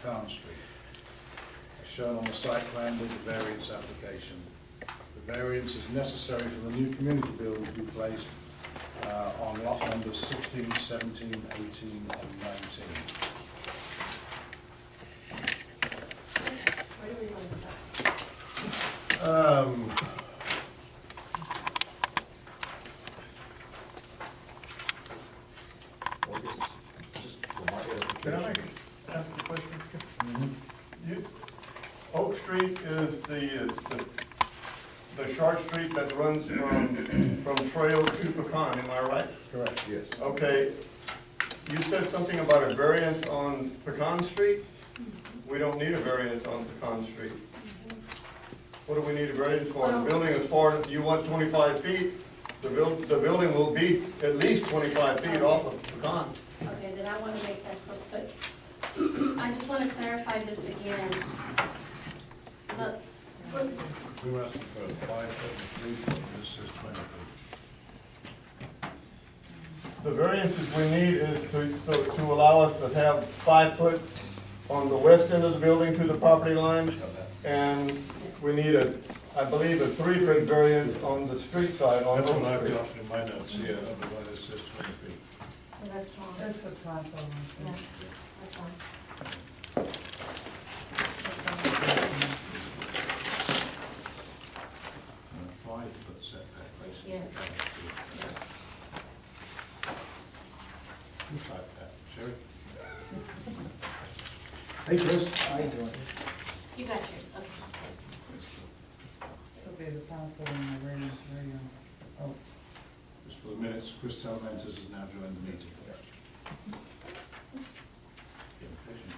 Pecan Street. As shown on the site plan with the variance application. The variance is necessary for the new community building to be placed on lot numbers 16, 17, 18, and 19. Where do we want to start? Well, just for my Can I edification. ask a question? Oak Street is the short street that runs from Trail to Pecan, am I right? Correct. Yes. Okay, you said something about a variance on Pecan Street? We don't need a variance on Pecan Street. What do we need a variance for? The building is far, you want 25 feet, the building will be at least 25 feet off of Pecan. Okay, then I want to make that quick, but I just want to clarify this again. Look, We were asking for 5 foot and 3 foot, and this says 20 feet. The variances we need is to allow us to have 5 foot on the west end of the building to the property line, and we need I believe, a 3 foot variance on the street side on That's what I've Oak got Street. in my notes here, otherwise it says 20 feet. well, that's wrong. That's a typo. Yeah, that's wrong. And a 5 foot setback, basically. Yeah. You type that, Sherry. Hey, Chris. How you doing? You got yours, okay. So be the typo in the variance area. Oh, Just for the minutes, Chris Televentus has now joined the meeting. Getting efficient.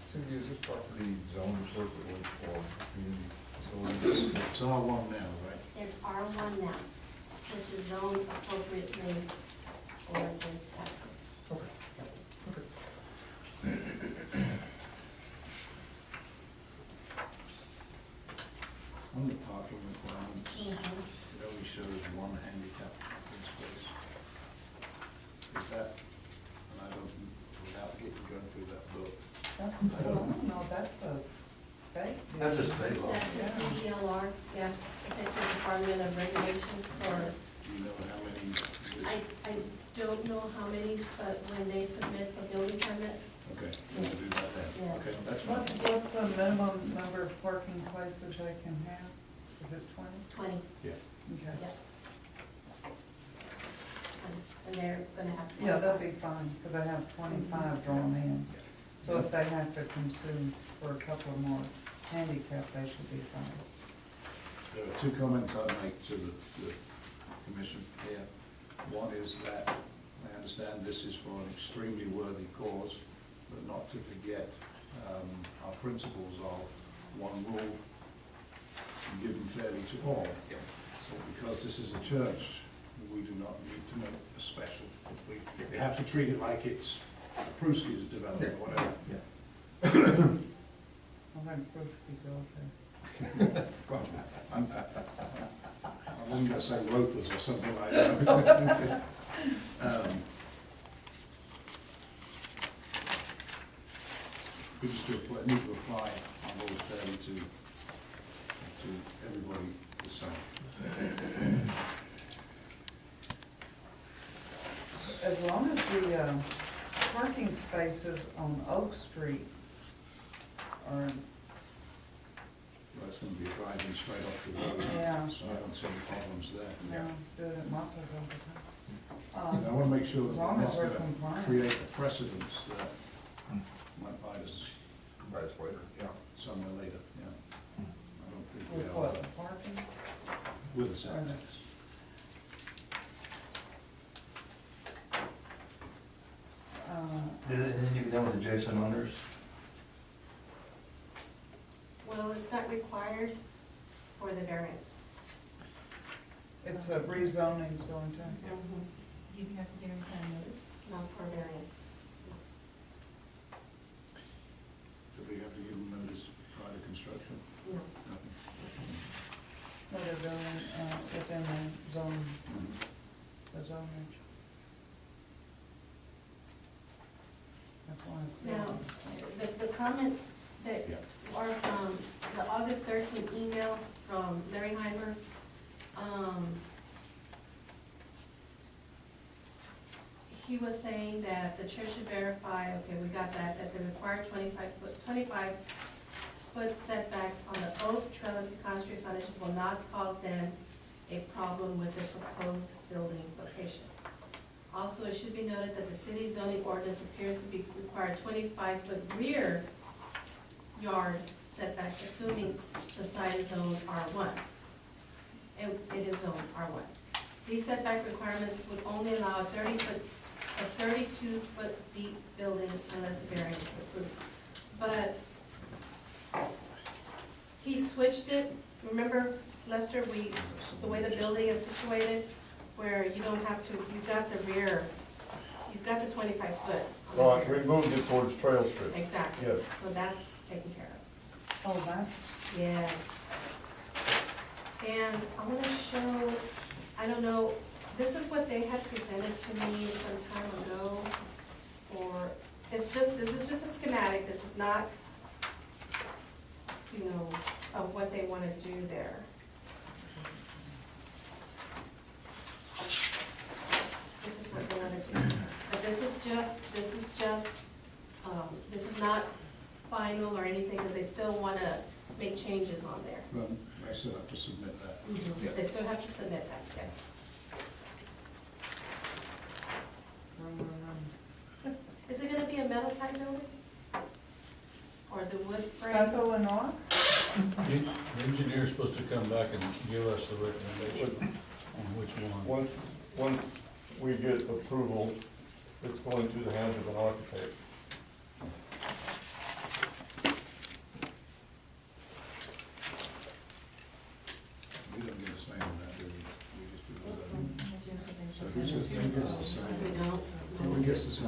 So is this property zoned appropriately for community facilities? It's R1 now, right? It's R1 now, which is zoned appropriately for this type. Okay. On the parking requirements, Mhm. it only shows 1 handicap parking space. Is that, and I don't, without going through that book, that's, I don't know, that's a state. That's a state law. That's a CDLR, yeah, it's a Department of Regulation for, do you know how many? I don't know how many, but when they submit for building permits, Okay, we'll do that then. Yeah. Okay, that's fine. What's the minimum number of parking places they can have? Is it 20? 20, Yeah. Okay. yeah. And they're gonna have. Yeah, they'll be fine, because I have 25 drawn in. So if they have to consume for a couple more handicap, they should be fine. There are 2 comments I'd make to the commission here. One is that I understand this is for an extremely worthy cause, but not to forget our principles of one rule and given fairly to all. So because this is a church, we do not need to make a special. We have to treat it like it's Pruski's development or whatever. I think Bruce could go there. I wasn't gonna say ropers or something like that. We just need to apply our rules fairly to everybody the same. As long as the parking spaces on Oak Street are, Well, it's gonna be driving straight off the road. Yeah. So I don't see any problems there. do it at Motto's all the And I time. wanna make sure that As we're long not as we're gonna compliant. create a precedence that might bite us Right, it's later, yeah. somewhere later, yeah. I don't think we With are. what, the parking? With the setbacks. Did anything be done with adjacent owners? Well, it's not required for the variance. It's a rezoning, so in time. You have to give them time notice? Not for variance. Do we have to give them notice prior to construction? No. Nothing. What they're doing, within the zone, Mhm. the zonage. comments that Yeah. are from the August 13th email from Larry Heimer. He was saying that the church should verify, okay, we got that the required 25-foot setbacks on the Oak Trail and Pecan Street frontages will not cause them a problem with the proposed building location. Also, it should be noted that the city zoning ordinance appears to be required 25-foot rear yard setback, assuming the site is zoned R1. It is zoned R1. These setback requirements would only allow a 32-foot deep building unless a variance is approved. But he switched it, remember, Lester, the way the building is situated, where you don't have to, you've got the rear, you've got the 25-foot. Right, we moved it towards Trail Street. Exactly. Yes. So that's taken care of. Oh, that's, Yes. And I want to show, I don't know, this is what they had presented to me some time ago for, this is just a schematic, this is not, you know, of what they want to do there. This is what they want to do. But this is not final or anything, because they still want to make changes on there. Well, I still have to submit that. Yeah. They still have to submit that, yes. Is it gonna be a metal type building? Or is it wood frame? Stucco and what? The engineer's supposed to come back and give us the recommendation on which one. Once we get approval, it's going through the hands of an architect. We don't get a say on that, do we? We just do that. So who gets the say? We don't. Who gets the say?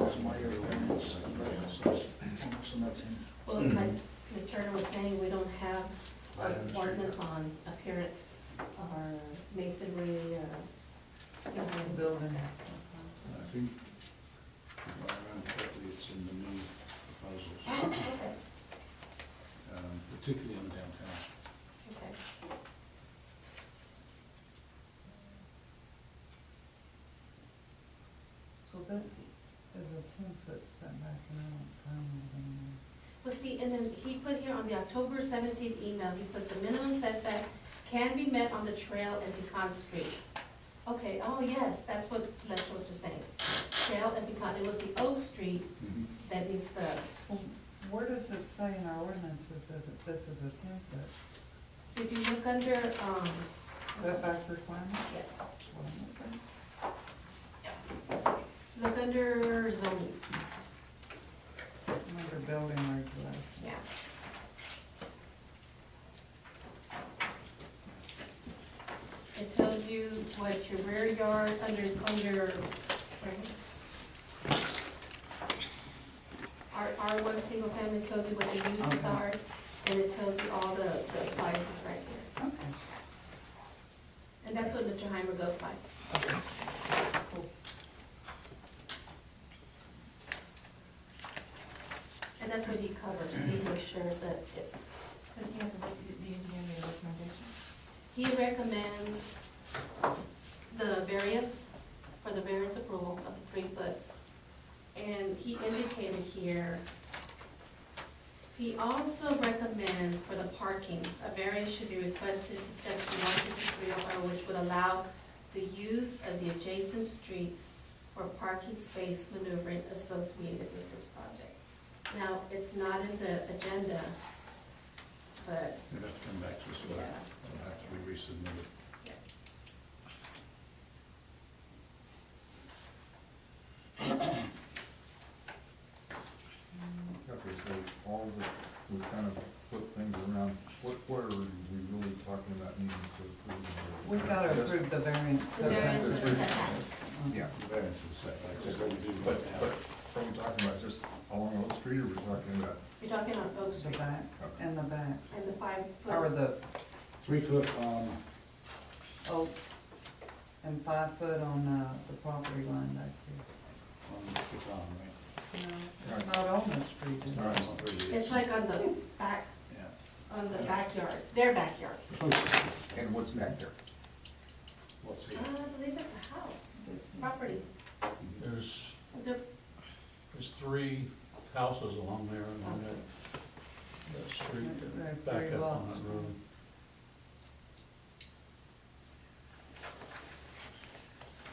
Well, like Ms. Turner was saying, we don't have an ordinance on appearance or masonry or, you know, Building. I think, if I remember correctly, it's in the new proposals, Oh, okay, particularly in downtown. okay. So this is a 10-foot setback and I don't find anything. Well, see, and then he put here on the October 17th email, he put the minimum setback can be met on the trail and Pecan Street. Okay, oh yes, that's what Lester was just saying. Trail and Pecan, it was the Oak Street that needs the, Well, where does it say in our ordinances that this is a 10-foot if you look under, setback requirement? yeah, Well, look under zoning, under building regulations. yeah. It tells you what your rear yard under, R1 single family tells you what the uses Okay. are, and it tells you all the sizes right here. Okay. And that's what Mr. Heimer goes by. Cool. And that's what he covers, he makes sure that it, So he has the engineer made a recommendation? he recommends the variance, for the variance approval of the 3-foot. And he indicated here, he also recommends for the parking, a variance should be requested to section 153 which would allow the use of the adjacent streets for parking space maneuvering associated with this project. Now, it's not in the agenda, but, You'll have to come back to us for that. It'll have to be resubmitted. Okay, so all the, we kind of flip things around. What are we really talking about needing to approve? We've got to approve the variance. the variance of the That's- setbacks. Yeah, The variance of the setbacks, that's what we do but, right but now. are we talking about just along Oak Street, or are we talking about? You're talking on Oak The Street, back, and the back, and the 5-foot. or the 3-foot, oak, and 5 foot on, the property line back on the Pecan, right? there. No, Yeah, It's not on the street, is it? All right, not really. It's like on the back, Yeah. on the backyard, their backyard. And what's back there? What's I here? believe it's a house, property. There's, Is there, there's 3 houses along there along that street Right, that three back up on lots. that road.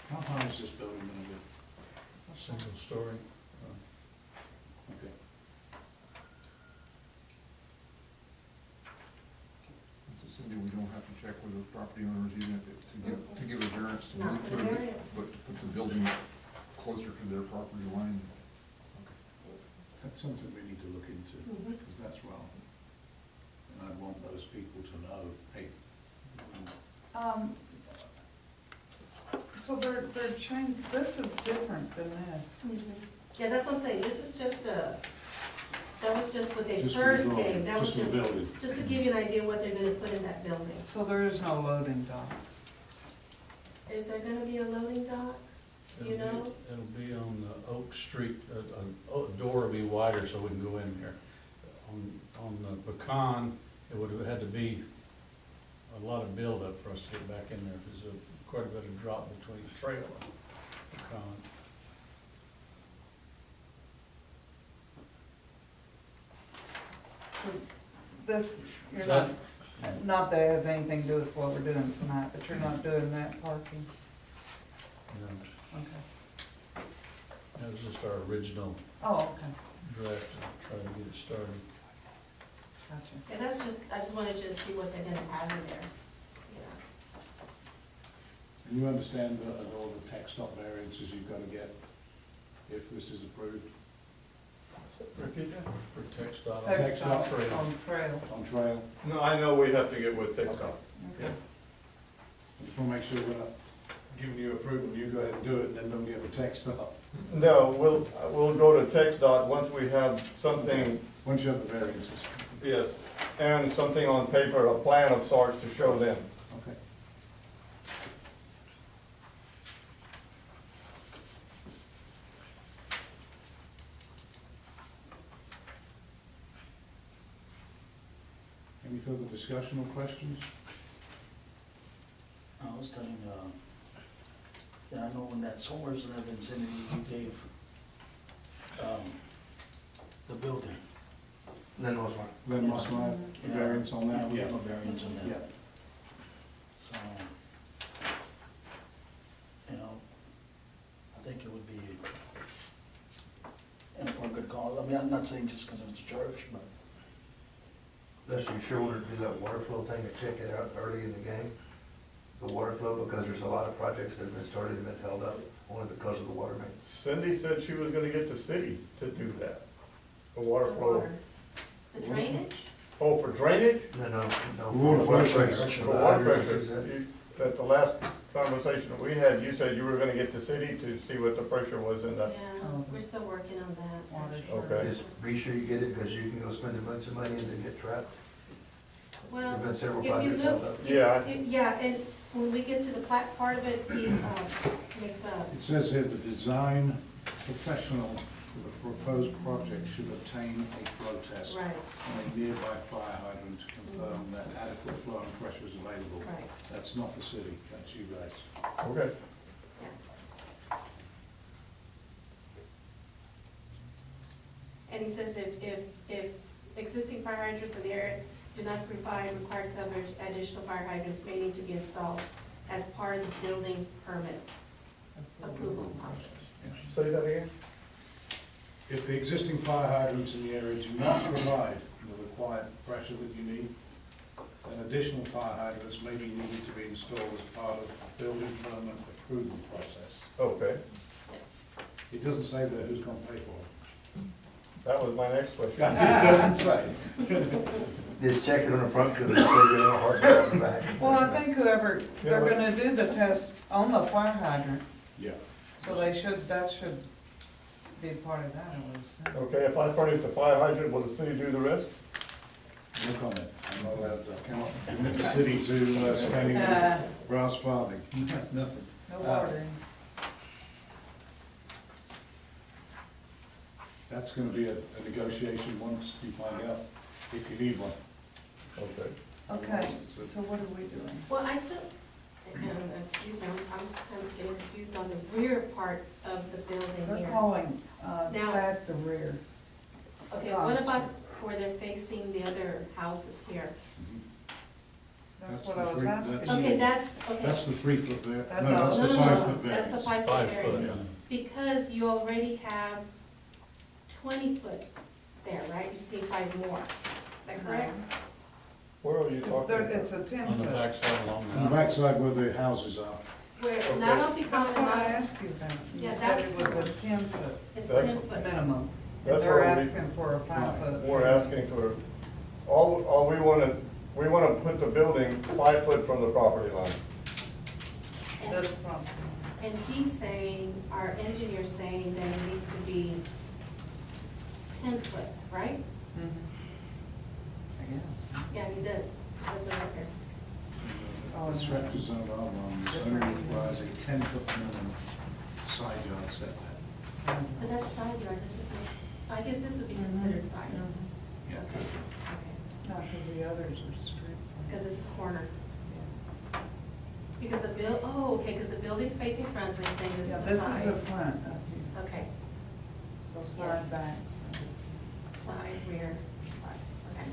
How high is this building gonna be? Single story. Okay. It's a city, we don't have to check with the property owners even if it, to give a variance to Not move, for put the it, variance. but to put the building closer to their property line. That's something we need to look into, Mhm. because that's wrong. And I want those people to know, hey, So they're changing, this is different than this. yeah, that's what I'm saying, this is just that was just what they just for the first building, gave, that was just for the just, building. just to give you an idea what they're gonna put in that building. So there is no loading dock. Is there gonna be a loading dock? Do you It'll be- know? It'll be on the Oak Street, a door will be wider so we can go in there. On the Pecan, it would have had to be a lot of buildup for us to get back in there, because there's quite a bit of drop between the trail and Pecan. So this, you're That- not that it has anything to do with what we're doing tonight, but you're not doing that parking? You know, Okay. that was just our original Oh, okay, draft to try to get it started. gotcha. Yeah, that's just, I just wanted you to see what they're gonna add in there, you know. And you understand that all the text stop variances you've gotta get if this is approved Repeat that? For text dot. Text dot stop trail. on trail. on trail. No, I know we have to get with TikTok. Okay. I just wanna make sure we're not giving you approval, you go ahead and do it, and then don't get the text stop. No, we'll go to TikTok once we have something, Once you have the variances. yes, and something on paper, a plan of sorts to show them. Okay. Any further discussion or questions? I was telling, yeah, I know when that Somers and vicinity, you gave, the building. Then was one. Glenn Mossmeyer, Yeah. variance on that? Yeah, we have a variance on Yeah. that, so, you know, I think it would be, and for a good cause, I mean, I'm not saying just because it's a church, but. Unless you sure wanted to do that water flow thing and check it out early in the game, the water flow, because there's a lot of projects that have been started and been held up only because of the water main. Cindy said she was gonna get the city to do that, the water The flow. water. The drainage? Oh, for drainage? No. Water flow pressure. For water pressure. At the last conversation that we had, you said you were gonna get the city to see what the pressure was in that. Yeah, we're still working on that. Water. actually. Okay. Just be sure you get it, because you can go spend a bunch of money and then get trapped. Well, There've been several if you projects held look, up. Yeah. yeah, and when we get to the plat part of it, he, makes a, It says here, the design professional for the proposed project should obtain a flow test right, on a nearby fire hydrant to confirm that adequate flow and pressure is available. right, That's not the city, that's you guys. Okay. yeah. And he says if existing fire hydrants in the area do not provide required coverage, additional fire hydrants may need to be installed as part of the building permit approval process. Say that again? If the existing fire hydrants in the area do not provide the required pressure that you need, then additional fire hydrants may be needed to be installed as part of the building permit approval process. Okay, Yes. It doesn't say there who's gonna pay for it. that was my next question. It doesn't say. Just check it on the front, because it says it on the hard part on the back. Well, I think whoever, they're Yeah, gonna do the test on the fire hydrant, Yeah. so they should, that should be part of that, I would assume. Okay, if I furnish the fire hydrant, will the city do the rest? No comment. I'm not allowed to, I cannot commit the city to spending Uh, brass farthing. Nothing. No watering. That's gonna be a negotiation once you find out if you need one. Okay. Okay, so what are we doing? Well, I still, excuse me, I'm kind of getting confused on the rear part of the building They're here. calling, Now- that the rear. Okay, what about where they're facing the other houses here? That's That's what the I was three- asking. that's- Okay, that's, okay. That's the 3 foot there. That- No, that's no, the No, 5 no, foot no, that's the variance. 5 foot 5 foot, variance. Because you already have 20 foot there, right? You just need 5 more. Is that correct? Where are you It's talking there, about? it's a 10 On the foot. backside along On the the. backside where the houses are. Where, not on Pecan, That's what I not, asked you about. You Yeah, said that's it was a cool. 10 foot it's That's- 10 foot. minimum. That's And they're what we- asking for a 5 foot. We're asking for, all we wanna put the building 5 foot from the property line. And- This property. And he's saying, our engineer's saying that it needs to be 10 foot, right? Mhm. Yeah, he does. He does it right here. Oh, This no. representative is only requires a 10 foot minimum side yard setback. But that's side yard, this is the, I guess this would be considered side yard. Yeah. Okay, okay. No, because the others are street. Because this is corner. Because okay, because the building's facing front, so he's saying this Yeah, is the this side. is the front up here, Okay, so Yes. side, back, so. side, rear, side, okay.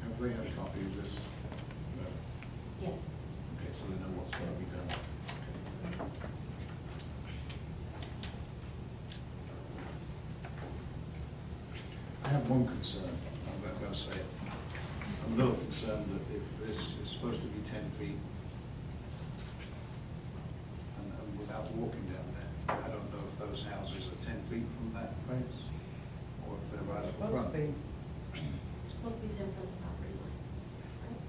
Have they had a copy of this? No. Yes. Okay, so they know what's going to be done. Okay. I have one concern, I'm not going to say it. I'm a little concerned that if this is supposed to be 10 feet, and without walking down there, I don't know if those houses are 10 feet from that fence, or if they're right up the Supposed front. to be. It's supposed to be 10 from the property line, right?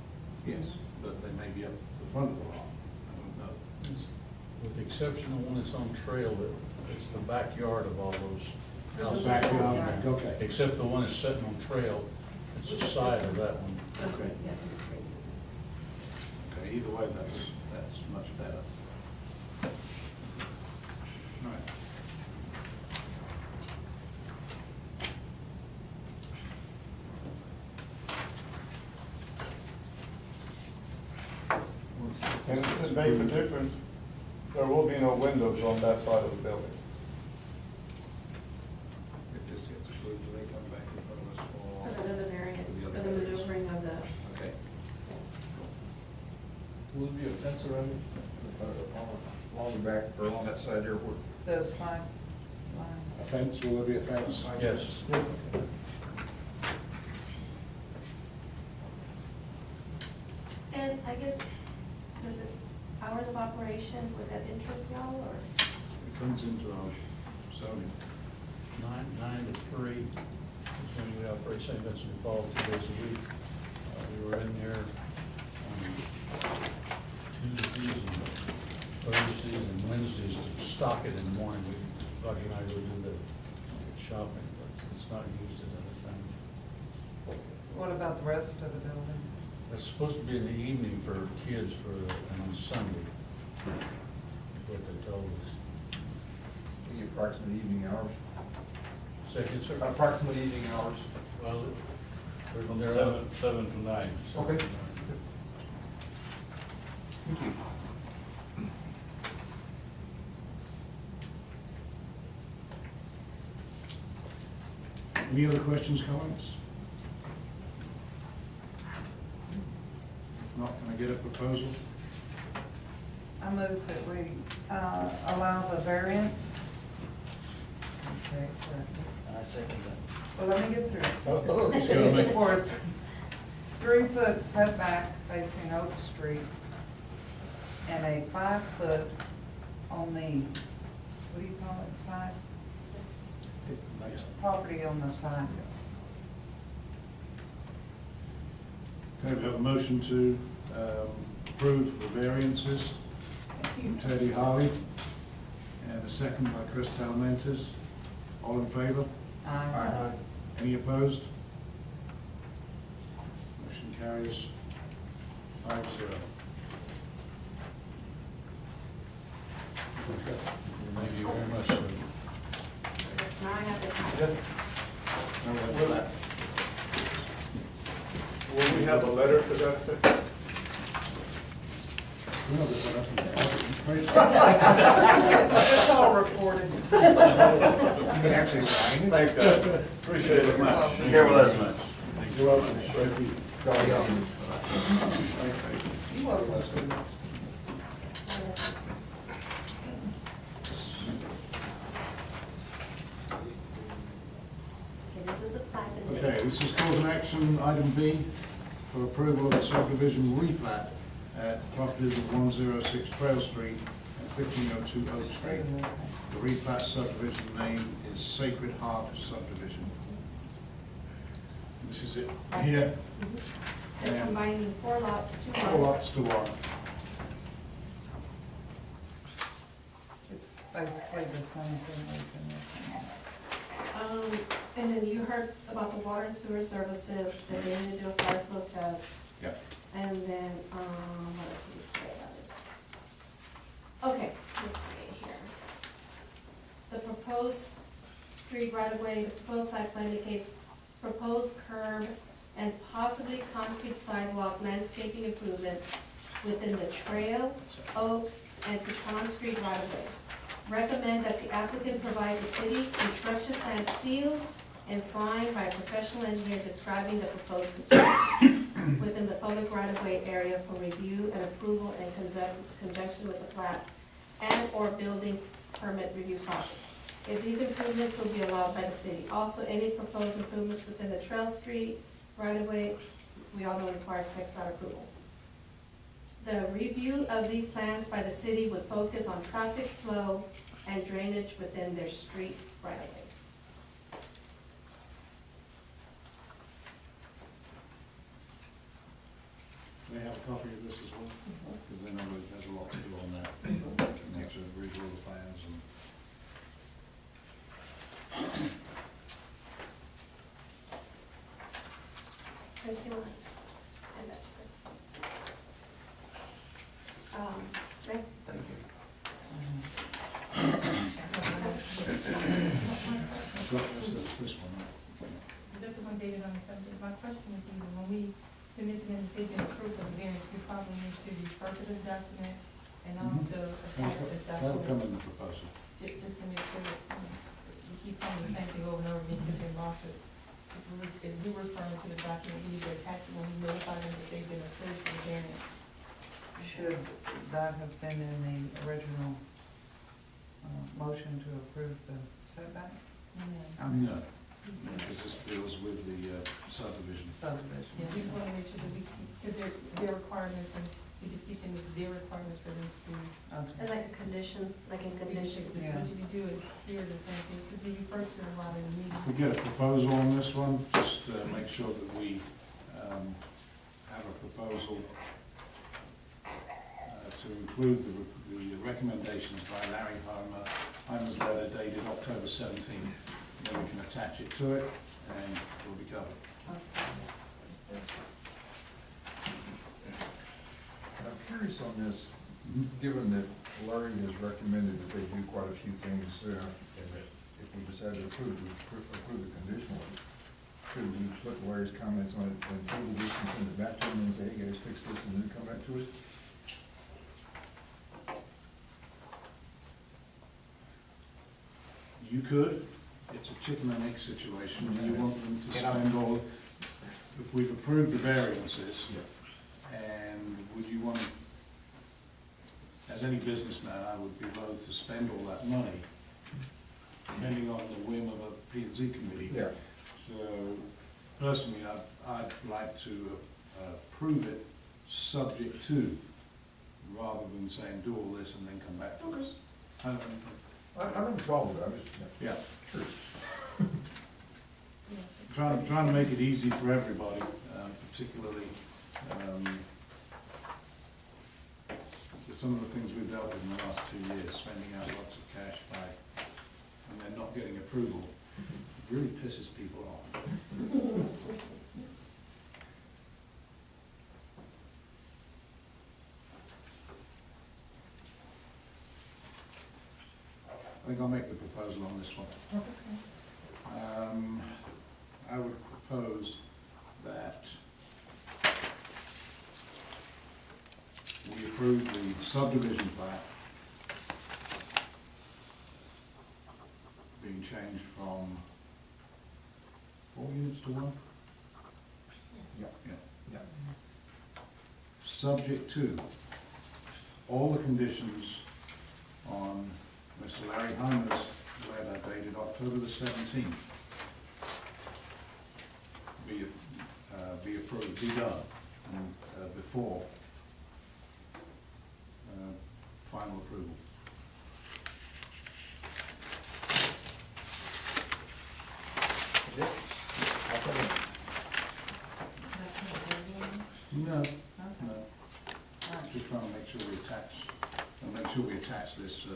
Yes, but they may be up the front of the lot, I don't know. With the exception of one that's on trail, that it's the backyard of all those houses. Backyard, okay. Except the one that's sitting on trail, it's the side of that one. Okay. Yeah, it's facing this way. Okay, either way, that's much better. All right. And to make the difference, there will be no windows on that side of the building. If this gets approved, do they come back in front of us for? For another variance, the for other the variance? maneuvering of the, Okay. yes. Will there be a fence around it, along the back, or along that side there where? The side line. A fence, will there be a fence? Yes. And I guess, does it, hours of operation, would that interest y'all, or? It comes into our zoning. 9 to 3 is when we operate St. Vincent de Paul 2 days a week. We were in there on Tuesdays and Thursdays and Wednesdays to stock it in the morning. Roger and I go do the shopping, but it's not used at other times. What about the rest of the building? It's supposed to be in the evening for kids and on Sunday, is what they told us. The approximate evening hours? Second, sir? Approximate evening hours. Well, From they're 7 to 9. Okay. Thank you. Any other questions, comments? If not, can I get a proposal? I move that we, allow the variance. Okay, correct. I second that. Well, let me get through. He's gotta make- For a 3 foot setback facing Oak Street and a 5 foot on the, what do you call it, side? Next. Property on the side. Okay, we have a motion to approve the variances from Teddy Harvey, and a second by Chris Talmentez. All in favor? Aye. Any opposed? Motion carries 5-0. very much, sir. Now I have it. Will we have a letter to that effect? Well, there's one up in there. It's all recorded. You can actually sign it. Thank God. Appreciate it. Here with us much. You're welcome. Thank you. You are welcome. Okay, this is the plat that. Okay, this is cause and action, item B, for approval of the subdivision replat at properties of 106 Trail Street and 1502 Oak Street. The replat subdivision name is Sacred Heart Subdivision. This is it here, They're combining 4 lots to 1. 4 lots to 1. It's basically the same thing we've been looking at. And then you heard about the water and sewer services, that they need to do a fire flow test. Yep. And then, what else did we say about this? Okay, let's see here. The proposed street right-of-way, the proposed site plan indicates proposed curb and possibly concrete sidewalk landscaping improvements within the Trail, Oak, and Pecan Street right-of-ways. Recommend that the applicant provide the city construction plan sealed and signed by a professional engineer describing the proposed construction within the public right-of-way area for review and approval in conjunction with the plat and/or building permit review process. If these improvements will be allowed by the city. Also, any proposed improvements within the Trail Street right-of-way, we all know requires TechStop approval. The review of these plans by the city would focus on traffic flow and drainage within their street right-of-ways. They have a copy of this as well, because they know there's a lot to do on that, nature of review of the plans and. Chris, you want to hand that to Chris? Rick? Thank you. This one, right? Is that the one David on the subject? My question would be, when we submit an decision approved of the variance, we probably need to refer to this document and also attach this That'll come document, in the proposal. just to make sure that, we keep telling the same thing over and over again because they lost it. If we referring to the document, we need to attach it when we notify them that they've been approved for the variance. Should that have been in the original motion to approve the setback? No, because this deals with the subdivision. Subdivision. Yeah, we just wanna make sure that we, because their requirements, and we just keep saying this is their requirements for them to do. Okay. As like a condition, like in condition. This is what you can do, is clear the thing, because we refer to it a lot in the meeting. If we get a proposal on this one, just make sure that we have a proposal to include the recommendations by Larry Hyman's letter dated October 17th. Then we can attach it to it and we'll be covered. I'm curious on this, given that Larry has recommended that they do quite a few things, and that if we decide to approve the conditional, should we look at Larry's comments on it and table this and send it back to him and say, hey guys, fix this and then come back to us? You could, it's a chicken and egg situation. Do you want them to spend all, if we've approved the variances, and would you want, as any businessman, I would be loath to spend all that money, depending on the whim of a P and Z committee. Yeah. So personally, I'd like to approve it subject to, rather than saying do all this and then come back to us. I don't know. I don't have a problem with it, I'm just, Yeah, curious. trying to make it easy for everybody, particularly, with some of the things we've dealt with in the last 2 years, spending out lots of cash and then not getting approval, really pisses people off. think I'll make the proposal on this one. I would propose that we approve the subdivision plat being changed from 4 units to 1? Yes. Yeah. Subject to all the conditions on Mr. Larry Hyman's letter dated October the 17th be approved, be done, and before final approval. No, no, just trying to make sure we attach this to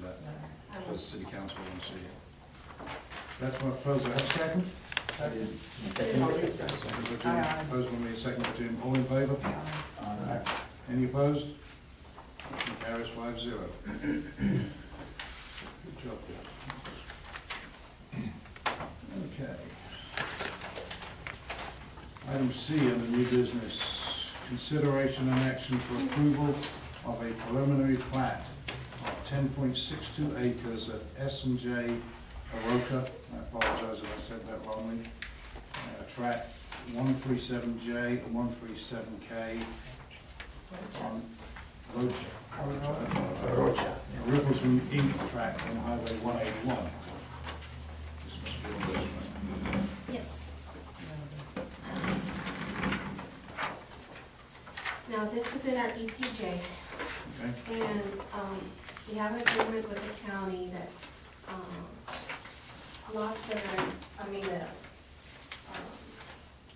that, to the city council and see it. That's my proposal. Have a second? Second by Jim. Proposal by me, second by Jim. All in favour? Aye. Any opposed? Motion carries 5-0. Good job, Bill. Okay. Item C under new business, consideration and action for approval of a preliminary plat of 10.62 acres at S&J Aroka. I apologize if I said that wrongly. Tract 137J and 137K on Ripplesman Inc. tract on Highway 181. This must be on this one. Yes. Now, this is in our ETJ, Okay? and we have an agreement with the county that lots that are,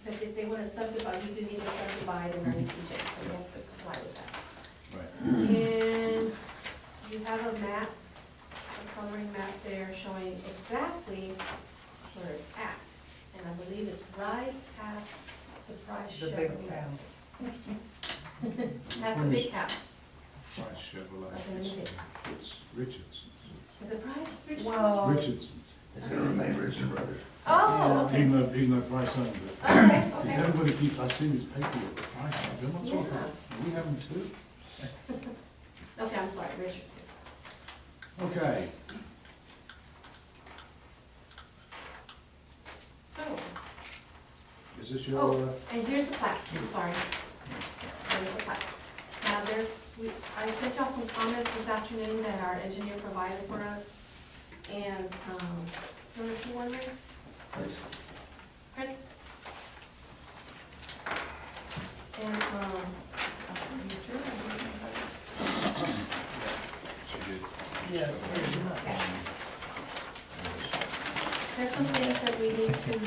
that if they want to subdivide, you do need to subdivide in our ETJ, so we have to comply with that. Right. And you have a map, a coloring map there showing exactly where it's at. And I believe it's right past the Price The Chevrolet. big town. Past the big cow. Price Chevrolet. Okay, let me see. It's Richardson's. Is it Price? Richardson? Well, Richardson's. It's gonna remain Richardson Brothers. Oh, okay. Even though Price owns it. Okay, Because okay. everybody keeps, I've seen this paper with the price on it, what's all Yeah. that? We have them too? Okay, I'm sorry, Richardson's. Okay, So, is this your, oh, and here's the plaque, I'm sorry. There's the plaque. Now, I sent y'all some comments this afternoon that our engineer provided for us. And, you wanna see one, Rick? Chris? And, she did. yeah. there's some things that we need to get,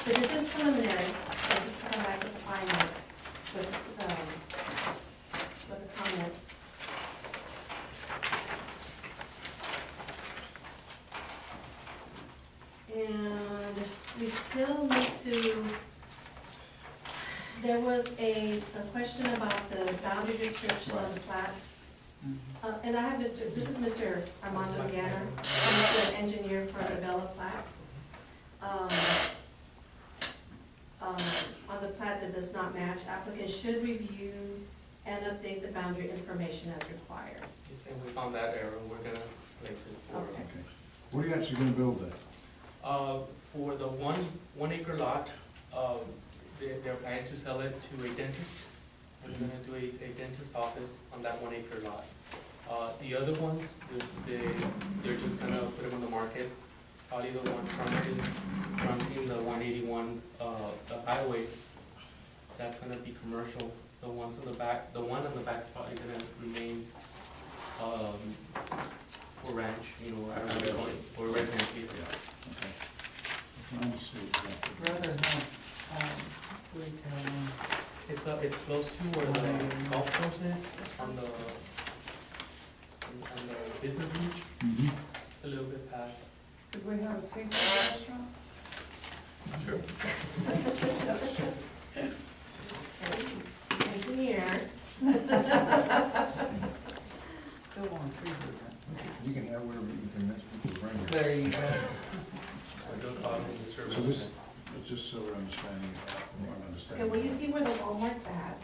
but this is preliminary, so just come back with the final, with the comments. And we still need to, there was a question about the boundary description on the plat. And I have this is Mr. Armando Ganner, he's the engineer for the Bella plat. On the plat that does not match, applicants should review and update the boundary information as required. And we found that error, we're gonna fix it for, Okay. Okay. What are you actually gonna build there? for the one acre lot, they're planning to sell it to a dentist. We're gonna do a dentist office on that 1 acre lot. The other ones, they're just gonna put them on the market. Probably the one fronting the 181, the highway, that's gonna be commercial. The ones on the back, the one on the back is probably gonna remain, for ranch, I don't know what they call it, or residential use. Okay. Trying to see exactly. Rather have, retail. It's close to where the golf course is, on the business beach, Mhm. a little bit past. Could we have a seafood restaurant? Sure. Engineer. Still want seafood. You can have whatever There you go. I don't call it disturbance. So this, but just so we're understanding, I'm Okay, understanding. well, you see where the Walmart's at.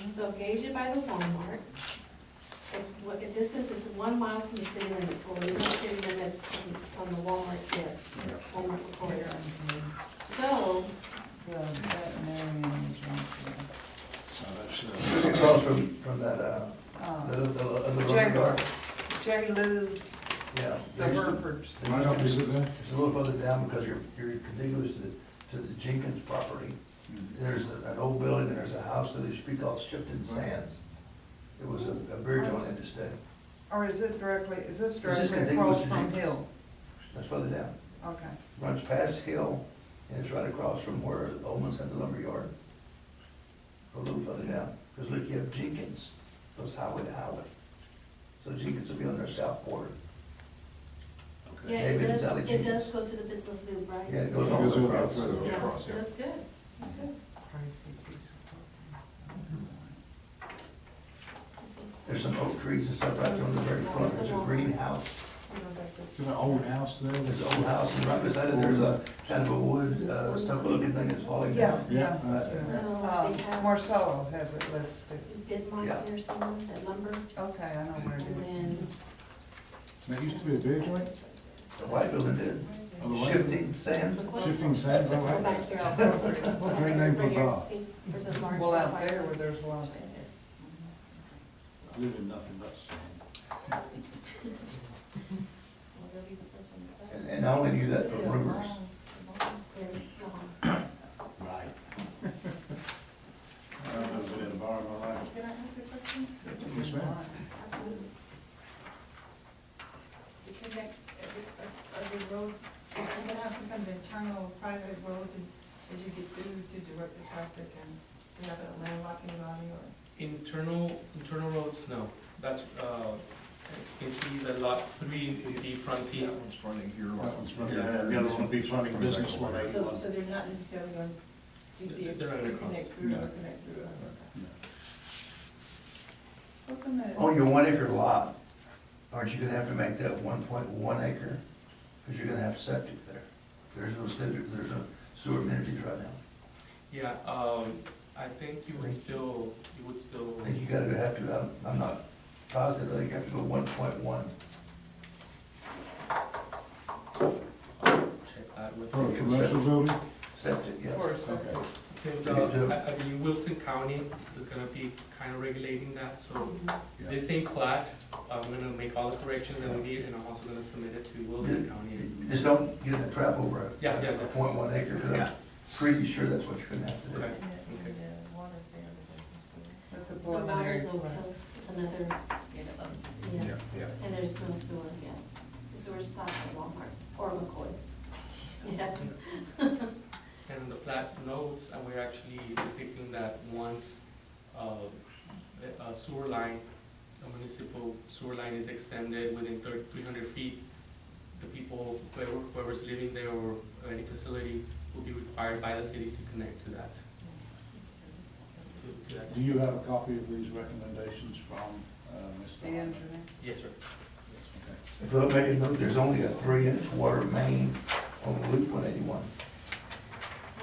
So gauge it by the Walmart. It's what, the distance is 1 mile from the city limits, well, the city limits is on the Walmart here, Walmart corridor. So, The veterinarian junction. So that's, Across from that, the lumber J. yard. J. Lou, Yeah. the Herfords. right up, is it there? It's a little further down because you're contiguous to the Jenkins property. There's an old building and there's a house that used to be called Shifting Sands. It was a bridge on interstate. Or is it directly, is this This is directly contiguous across to from Jenkins. Hill? That's further down. Okay. Runs past Hill and it's right across from where the Olman's had the lumber yard. A little further down. Because look, you have Jenkins, goes highway to highway. So Jenkins will be on their south border. Okay. yeah, it David and does, Sally it Jenkins. does go to the business loop, right? Yeah, it goes It all goes the all way the way across. through. Yeah, across, yeah. that's good, that's good. Pricey piece of property. Let's see. There's some oak trees and stuff right there on the very front. There's a greenhouse. There's an old house there. There's an old house and right beside it, there's a kind of a wood, stucco looking thing that's falling Yeah, down. yeah. No, they have, Marcelo has it listed. did Mike Yeah. hear someone, that lumber? Okay, I know where it And is. then, There used to be a beer joint? The white building did. On the way? Shifting Sands. Shifting Sands, all go right. back here. What a great name for a Right here, bar. see, there's a mark. Well, out there where there's lots. I live in nothing but sand. And I only knew that from rumors. There's, gone. Right. I've never been in a bar in my life. Can I ask a question? Yes, ma'am. Absolutely. You connect every road, you're gonna have some kind of internal private road as you get through to direct the traffic and you have a landlocked anybody or? Internal roads, no. That's, as you can see, the lot 3 in the fronting. That one's fronting here. That one's fronting there, the other one would be fronting business one So, eighty-one. so they're not necessarily going to be able They're not to gonna cross. connect through No. or connect through. No. What's in that? On your 1 acre lot, aren't you gonna have to make that 1.1 acre? Because you're gonna have septic there. There's no sewer amenities right now. Yeah, I think you would still, I think you gotta have to, I'm not positive, I think you have to go 1.1. check that with. For a commercial building? Septic, yeah. Of course. Okay. Since, You do. I mean, Wilson County is gonna be kind of regulating that, so Yeah. this same plat, I'm gonna make all the corrections that we need, and I'm also gonna submit it to Wilson County. Just don't get in a trap over a Yeah, yeah, a 0.1 acre, because Yeah. I'm pretty sure that's what you're gonna have to do. Okay. Water there. That's a The preliminary Bowers Oak plan. Hills, it's another, yes, Yeah. and there's no sewer, yes. The sewer stops at Walmart or McCoy's. Yeah. And in the plat notes, we're actually depicting that once, a sewer line, a municipal sewer line is extended within 300 feet, the people, whoever's living there or any facility will be required by the city to connect to that. To that Do you system. have a copy of these recommendations from, Mr. The engineer. Yes, sir. Yes. Okay. If you'll make a note, there's only a 3-inch water main on Loop 181.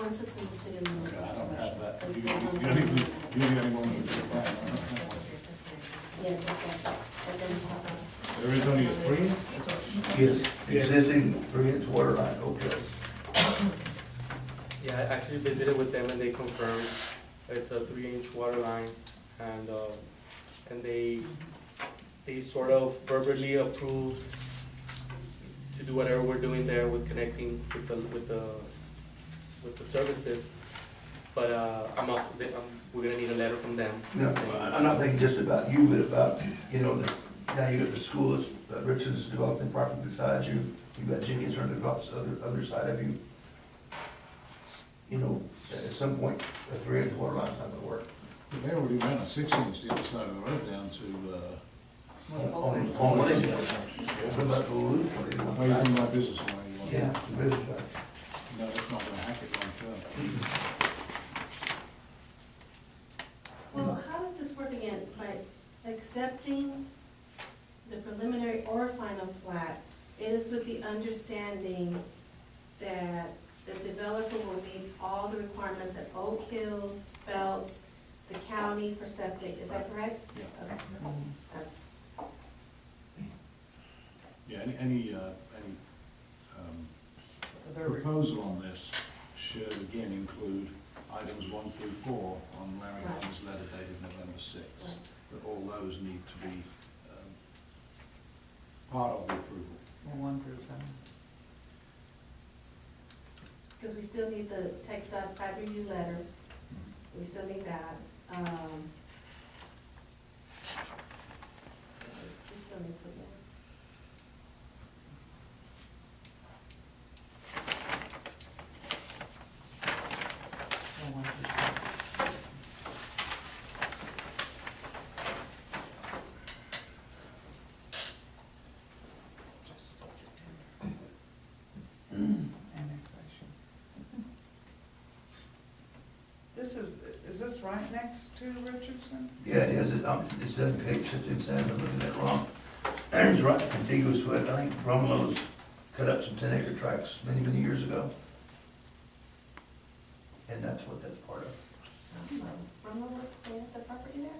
Once it's in the city limits. Okay, I don't have that. It's You- the ones You're that- the only one who can do that. Yes, exactly. But then it's not us. There is only a 3? Yes, existing 3-inch water line, Oak Hills. Yeah, I actually visited with them and they confirmed it's a 3-inch water line and they sort of verbally approved to do whatever we're doing there with connecting with the services. But we're gonna need a letter from them. No, I'm not thinking just about you, but about, now you got the school, Richards is developing property beside you, you've got Jenkins trying to develop this other side of you. At some point, a 3-inch water line's not gonna work. But they already ran a 6-inch the other side of the road down to, On one end, what about the Loop? oh, you from my business line, you want? Yeah, the business side. No, that's not gonna hack it long term. Well, how does this work again? By accepting the preliminary or final plat, It is with the understanding that the developer will meet all the requirements at Oak Hills, Phelps, the county for septic, is that correct? Yeah. Okay, Mm. that's, Yeah, any They're re- proposal on this should again include items 1 through 4 on Larry Right. Holmes' letter dated November 6th. right. That all those need to be part of the approval. well, 1 through 7. Because we still need the text dot private review letter, we still need that. We still need some more. Well, 1 through 7. Annexation. Is this right next to Richardson? Yeah, it is, it's done page 15, I'm looking at it wrong. It's right contiguous with, I think Romolo's cut up some 10-acre tracts many, many years ago. And that's what that's part of. Rumble was there, the property there?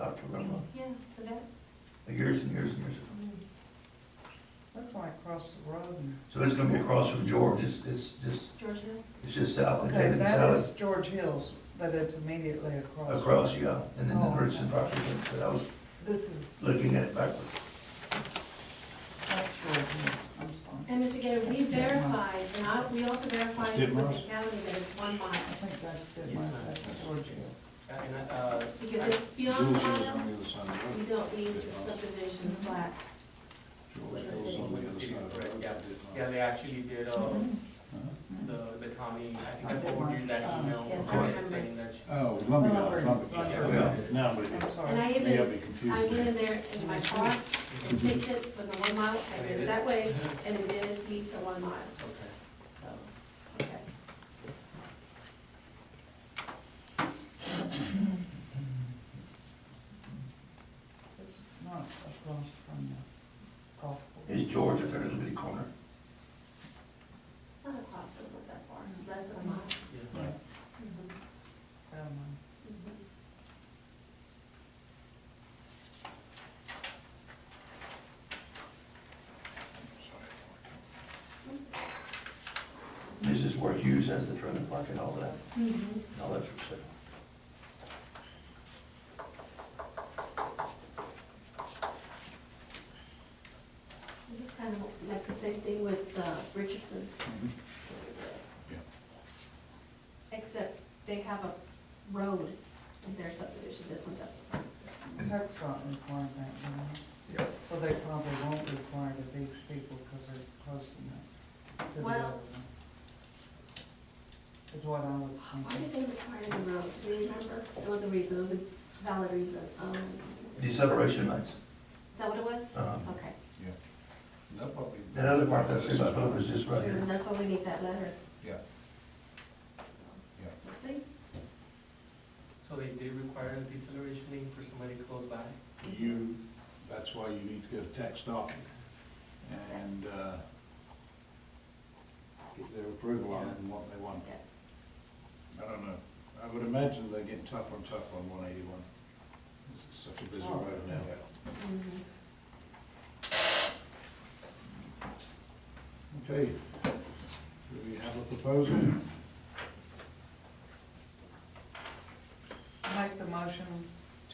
Dr. Romolo, Yeah, for that. years and years and years ago. Looks like across the road. So it's gonna be across from George, it's George Hill? it's just south of Okay, David and that Sally. is George Hills, but it's immediately across. Across, yeah, and then the Oh, Richardson okay. property, but I was This is, looking at it backwards. that's George Hill, I'm sorry. And Mr. Gator, we verified, and we also verified with Ditmars? the county that it's 1 mile. I think that's it, Yes, ma'am. that's George Hill. And, Because it's beyond Jules 1 Hill's mile, on the other side of the road. you don't need the subdivision plat. George With the Hill's city. on the With the other city, side of the correct, road. yeah. I did not. yeah, they actually did, the county, I think I forwarded you that email. Yes, I saying remember. that Oh, Lumberyard, Lumberyard. Lumberyard. Now, but I'm And sorry. I maybe I'll even, be confused. I went there. in there in my car and tickets for the 1 mile, I did it that way, and it did beat the 1 mile, Okay. so, okay. It's not across from the golf course. Is George at their little bitty corner? It's not across, but it's not that far, it's less than 1 mile. Yeah. Right. Down on- Is this where Hughes has the trailer park and all that? Mhm. All that's for sale. This is kind of like the same thing with Richardson's. Mhm. Yeah. Except they have a road in their subdivision, this one doesn't. Text not required that, you know? Yep. Well, they probably won't require to these people because they're close enough to the Well- other one. Is what I was Why thinking. did they require the road, do you remember? It was a reason, it was a valid reason, Deceleration lights. is that what it was? Okay. Yeah. No, probably. That other part that's just above is just right here. And that's why we need that letter. Yeah, yeah. Let's see. So they did require a deceleration lane for somebody close by? That's why you need to go to tech stop and, get their approval on it and what they want. Yes. I don't know. I would imagine they're getting tougher and tougher on 181. It's such a busy Oh, road now. Mhm. Okay, do we have a proposal? Make the motion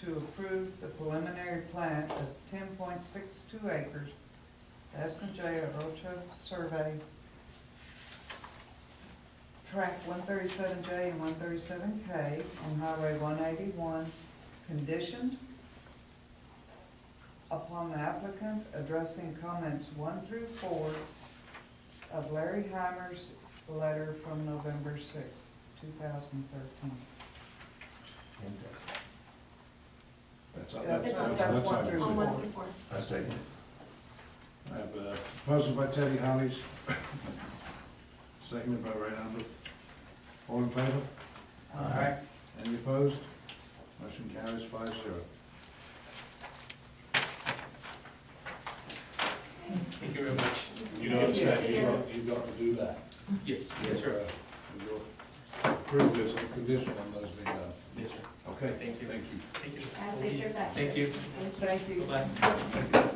to approve the preliminary plat of 10.62 acres, S&J Rocha Survey, track 137J and 137K on Highway 181, conditioned upon the applicant addressing comments 1 through 4 of Larry Heimer's letter from November 6, 2013. That's It's on- that's 1 through On 1 4. through 4. I second it. I have a proposal by Teddy Hollies, seconded by Ray Lambert. All in favor? Aye. Any opposed? Motion carries 5-0. Thank you you very much. You know, understand, you've got to do that. Yes, yes, sir. You'll approve this on condition on those being done. Yes, sir. Okay, Thank you. thank you. Thank you. Have a safe trip back. Thank you. Thank you. Bye-bye.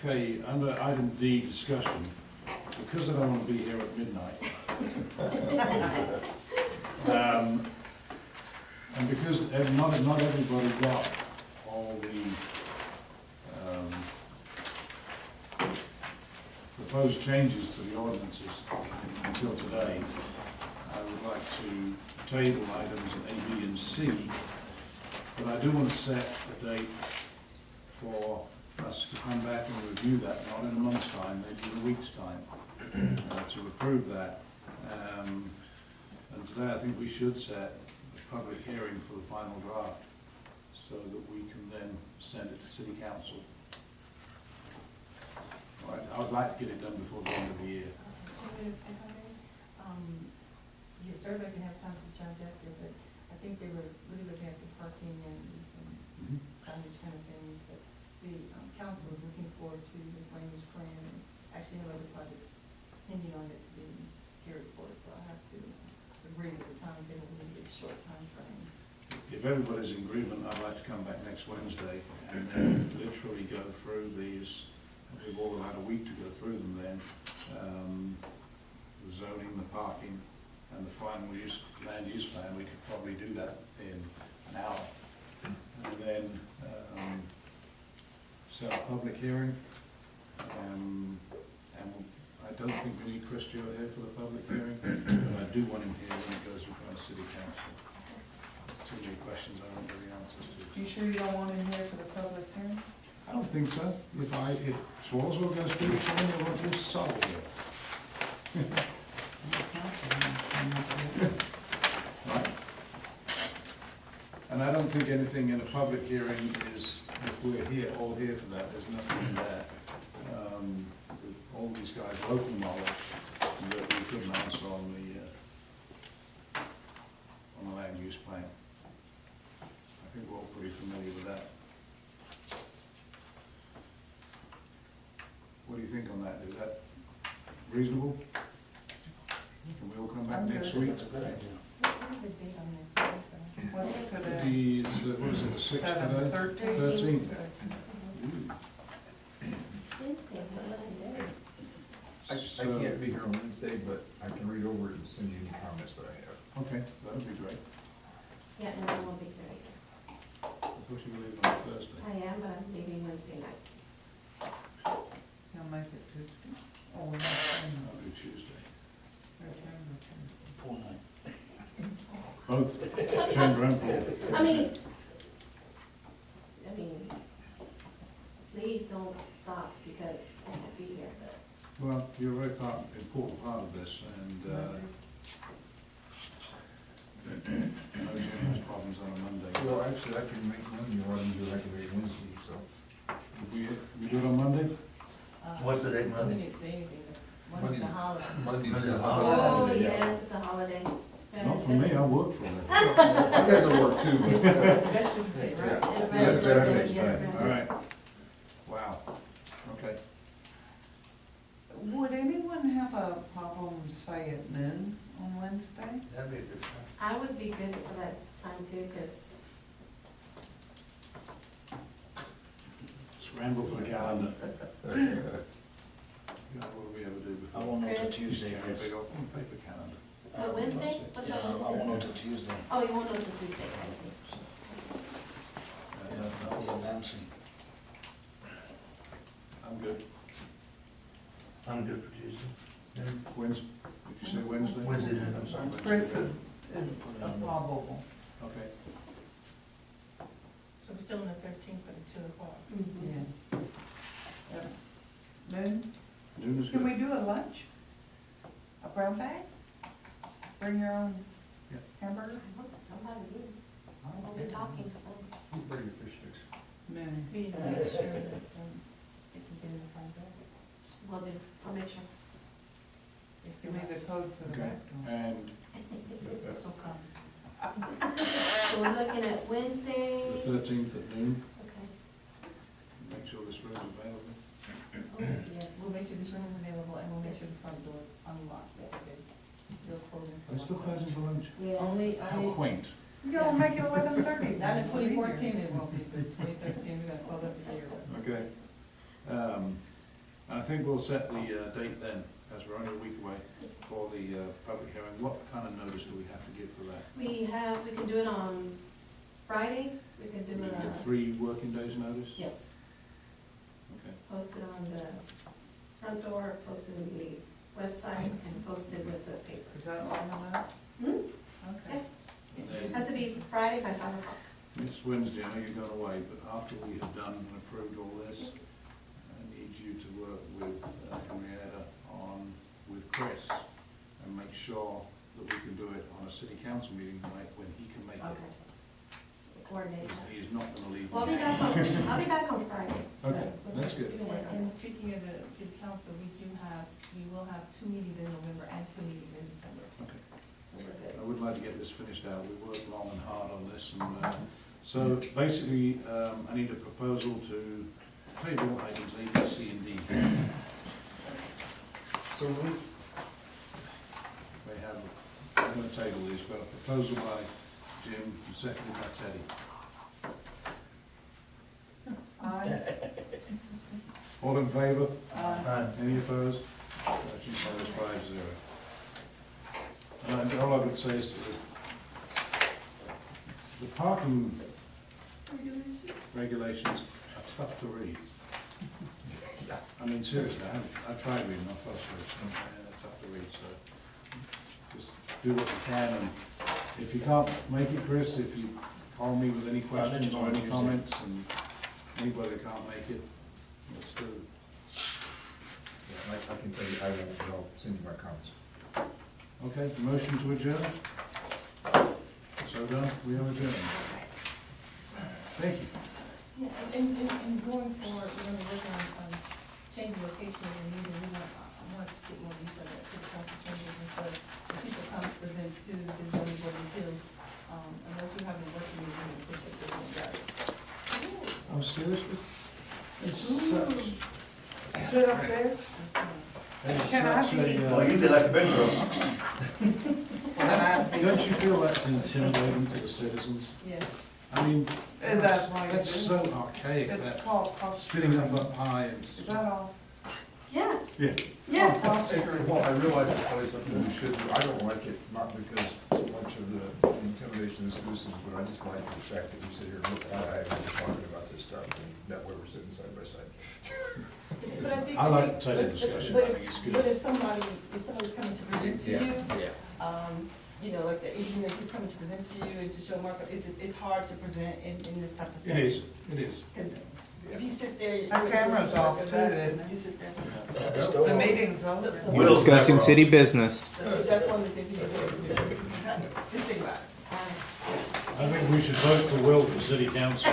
Okay, under item D, discussion, because I don't want to be here at midnight. And because not everybody got all the, proposed changes to the ordinances until today, I would like to table items A, B, and C, but I do want to set a date for us to come back and review that, not in a month's time, maybe in a week's time, to approve that. And today I think we should set a public hearing for the final draft, so that we can then send it to city council. All right, I would like to get it done before the end of the year. Yes, everybody can have time to jump after, but I think they were really looking at some parking and some signage kind of things, but the council is looking forward to this land use plan and actually have other projects pending on it to be carried forward, so I have to agree with the timetable, we need a short time frame. If everybody's in agreement, I'd like to come back next Wednesday and then literally go through these. We've all had a week to go through them then. The zoning, the parking, and the final land use plan. We could probably do that in an hour. And then set a public hearing. And I don't think we need Chris Stewart here for the public hearing, but I do want him here when it goes in front of city council. Too many questions I don't know the answers to. You sure you don't want him here for the public hearing? I don't think so. If Floresville goes through the thing, they want this solid here. Right? And I don't think anything in a public hearing is, if we're here, all here for that, there's nothing in there. All these guys' local knowledge that we couldn't answer on the land use plan. I think we're all pretty familiar with that. What do you think on that? Is that reasonable? Can we all come back I'm next good. week? That's a good idea. What is the date on this, Thursday? What's today? What is it, the sixth Seven, today? 13. 13th. Wednesday's not my day. I can't be here on Wednesday, but I can read over it and send you any comments that I have. Okay, that would be great. Yeah, and I won't be here either. I thought you were leaving on Thursday. I am, but I'm leaving Wednesday night. He'll make it Tuesday. Oh, no. I'll do Tuesday. Poor night. Both chamber and board. I mean, please don't stop because I won't be here, but. Well, you're a very important part of this, and I know Jim has problems on a Monday. Well, actually, I can make Monday, or I can do it, I can make Wednesday, so. We do it on Monday? What's the date, We Monday? didn't say anything, but Monday's a holiday. Monday's Monday's a a holiday. Oh, yeah. yes, it's a holiday. It's Not for me, I work for it. I gotta go to work too, but. It's Veterans Day, right? Yeah. It's Yeah, Veterans Veterans Day, Day. yes, ma'am. All right. Wow. Okay. Would anyone have a problem, say, at noon on Wednesday? That'd be a good time. I would be good for that time too, because Scramble for the calendar. God, what do we ever do I before? won't know till Chris? Tuesday, Big because, old paper calendar. what, Wednesday? What yeah, about I won't know Wednesday? till Tuesday. Oh, you won't know until Tuesday, I see. Yeah, I'll be in Nancy. I'm good. I'm good for Tuesday. Wednesday, did you say Wednesday? Wednesday, I'm sorry. Chris is probable. Okay. So we're still on the 13th for the 2 o'clock. Yeah. Yep. Noon? Noon is Can we good. do a lunch? A brown bag? Bring your own Yeah. hamburger? I'll have you. We'll be talking, so. You bring your fish sticks. Noon. We need to make sure that it can get in the front door. Will do, I'll make sure. Give me the code for the Okay. back door. And So come. So we're looking at Wednesday. The 13th at noon, Okay. make sure this room is available. Yes. We'll make sure this room is available and we'll make sure the front door is unlocked. Okay. Still closing. for Are they still lunch. closing for lunch? Only, How quaint. You gotta make it 11:30. not in 2014 it won't be, but 2013 we're gonna close up the year. Okay. And I think we'll set the date then, as we're only a week away, for the public hearing. What kind of notice do we have to give for that? We can do it on Friday, we can do We it give on, 3 working days notice? yes, Okay. post it on the front door, post it in the website, and post it with the paper. Is that long enough? Hmm? Okay. It has to be Friday by 5 o'clock. It's Wednesday, I know you're going away, but after we have done and approved all this, I need you to work with Henrietta with Chris, and make sure that we can do it on a city council meeting night when he can make it. Okay. Coordinate Because that. he is not gonna leave. Well, I'll be back on Friday, so. Okay, that's good. we can work on And it. speaking of the city council, we will have 2 meetings in November and 2 meetings in December. Okay. So we're good. I would like to get this finished out. We worked long and hard on this, and so basically, I need a proposal to table items A, B, C, and D. So we, I'm going to table these. We've got a proposal by Jim, and seconded by Teddy. All in favour? Any opposed? Motion carries 5-0. And all I would say is that the parking regulations are tough to read. I mean, seriously, I've tried reading them, I've they're tough to read, so just do what you can, and if you can't make it, Chris, if you call me with any questions or any comments, and anybody that can't make it, let's do it. yeah, I can tell you, I won't, but I'll send you my comments. Okay, motion to adjourn? So done, we are adjourned. Thank you. Yeah, and going forward, we're gonna work on changing location of the meeting. I want to get more use of that, city council changes and stuff. If people come to present to the zoning board of appeals, unless you have a working meeting, we're gonna push it this one, guys. Oh, seriously? It's such, Sit up there. it's Can I such be- Well, you did like a big girl. don't you feel that's intimidating to the citizens? Yes. I mean, And that's why you that's do so archaic, It's that called cost. sitting up high and. Is that all? Yeah, Yeah. yeah. Well, I realize it's probably something we should do. I don't like it, not because so much of the intimidation of the citizens, but I just like the fact that we sit here and look at it and we're talking about this stuff, and that way we're sitting side by side. But I think. I like to take the but- discussion, but I if- think it's good. But if somebody's coming to present to you, Yeah. you know, like the engineer is coming to present to you and to show markup, it's hard to present in this type of It setting. is, it is. 'Cause if he sits there. Our camera's off too, then. You sit there. The meeting's over. So- We're Discussing city business. That's one of the things you can do. Just think about it. I think we should vote for Will for city council.